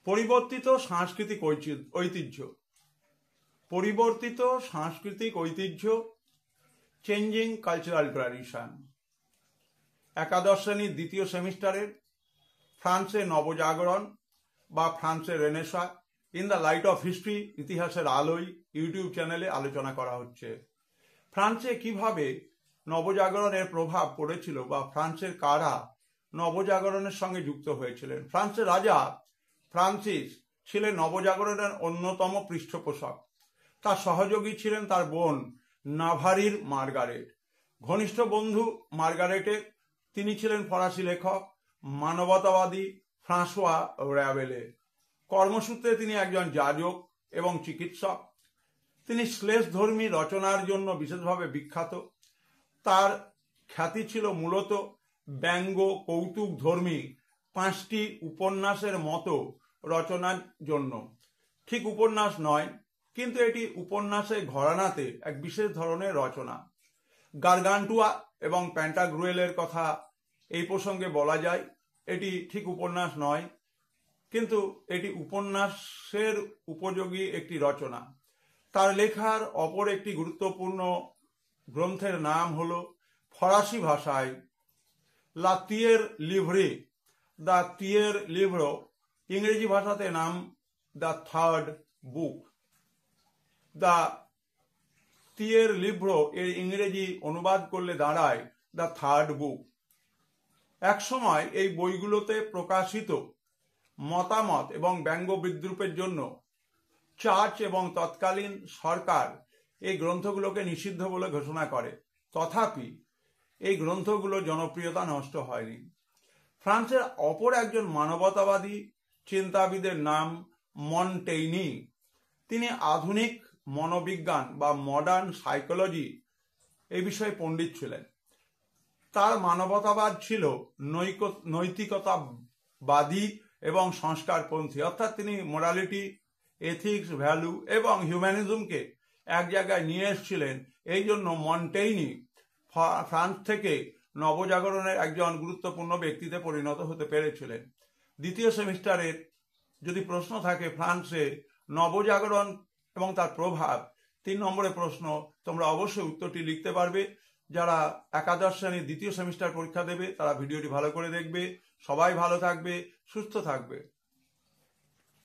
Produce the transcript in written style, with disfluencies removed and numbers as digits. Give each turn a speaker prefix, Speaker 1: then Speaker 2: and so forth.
Speaker 1: পরিবর্তিত সাংস্কৃতিক ঐতিহ্য। পরিবর্তিত সাংস্কৃতিক ঐতিহ্য, চেঞ্জিং কালচারাল ট্র্যাডিশন। একাদশ শ্রেণীর দ্বিতীয় সেমিস্টারের ফ্রান্সের নবজাগরণ বা ফ্রান্সের Renaissance in the light off history, ইতিহাসের আলোয় ইউটিউব চ্যানেলে আলোচনা করা হচ্ছে। ফ্রান্সে কিভাবে নবজাগরণের প্রভাব পড়েছিল বা ফ্রান্সের কারা নবজাগরণের সঙ্গে যুক্ত হয়েছিলেন। ফ্রান্সের রাজা ফ্রান্সিস ছিলেন নবজাগরণের অন্যতম পৃষ্ঠপোষক। তার সহযোগী ছিলেন তার বোন নাভারির মার্গারেট। ঘনিষ্ঠ বন্ধু মার্গারেটের তিনি ছিলেন ফরাসি লেখক মানবতাবাদী ফ্রাঁসোয়া র্যাবেলে। কর্মসূত্রে তিনি একজন যাজক এবং চিকিৎসক। তিনি শ্লেষধর্মী রচনার জন্য বিশেষভাবে বিখ্যাত। তার খ্যাতি ছিল মূলত ব্যঙ্গ কৌতুক ধর্মী 5টি উপন্যাসের মতো রচনার জন্য। ঠিক উপন্যাস নয়, কিন্তু এটি উপন্যাসের ঘরানাতে এক বিশেষ ধরনের রচনা। গার্গান্টুয়া এবং প্যান্টাগ্রুয়েলের কথা এই প্রসঙ্গে বলা যায়। এটি ঠিক উপন্যাস নয়, কিন্তু এটি উপন্যাসের উপযোগী একটি রচনা। তার লেখার অপর একটি গুরুত্বপূর্ণ গ্রন্থের নাম হল ফরাসি ভাষায় লা তিয়ের লিভ্রে, দ্য তিয়ের লিভ্র, ইংরেজি ভাষাতে নাম দ্য থার্ড বুক। দ্য তিয়ের লিভ্র এর ইংরেজি অনুবাদ করলে দাঁড়ায় দ্য থার্ড বুক। একসময় এই বইগুলোতে প্রকাশিত মতামত এবং ব্যঙ্গ বিদ্রুপের জন্য চার্চ এবং তৎকালীন সরকার এই গ্রন্থগুলোকে নিষিদ্ধ বলে ঘোষণা করে। তথাপি এই গ্রন্থগুলো জনপ্রিয়তা নষ্ট হয়নি। ফ্রান্সের অপর একজন মানবতাবাদী চিন্তাবিদের নাম মন্টেইনি। তিনি আধুনিক মনোবিজ্ঞান বা মডার্ন সাইকোলজি এই বিষয়ে পণ্ডিত ছিলেন। তার মানবতাবাদ ছিল নৈতিকতাবাদী এবং সংস্কারপন্থী, অর্থাৎ তিনি মোরালিটি, এথিক্স, ভ্যালু এবং হিউম্যানিজমকে এক জায়গায় নিয়ে এসেছিলেন। এই জন্য মন্টেইনি ফ্রান্স থেকে নবজাগরণের একজন গুরুত্বপূর্ণ ব্যক্তিতে পরিণত হতে পেরেছিলেন। দ্বিতীয় সেমিস্টারের যদি প্রশ্ন থাকে ফ্রান্সে নবজাগরণ এবং তার প্রভাব, 3 নম্বরের প্রশ্ন, তোমরা অবশ্যই উত্তরটি লিখতে পারবে। যারা একাদশ শ্রেণীর দ্বিতীয় সেমিস্টার পরীক্ষা দেবে তারা ভিডিওটি ভালো করে দেখবে। সবাই ভালো থাকবে, সুস্থ থাকবে।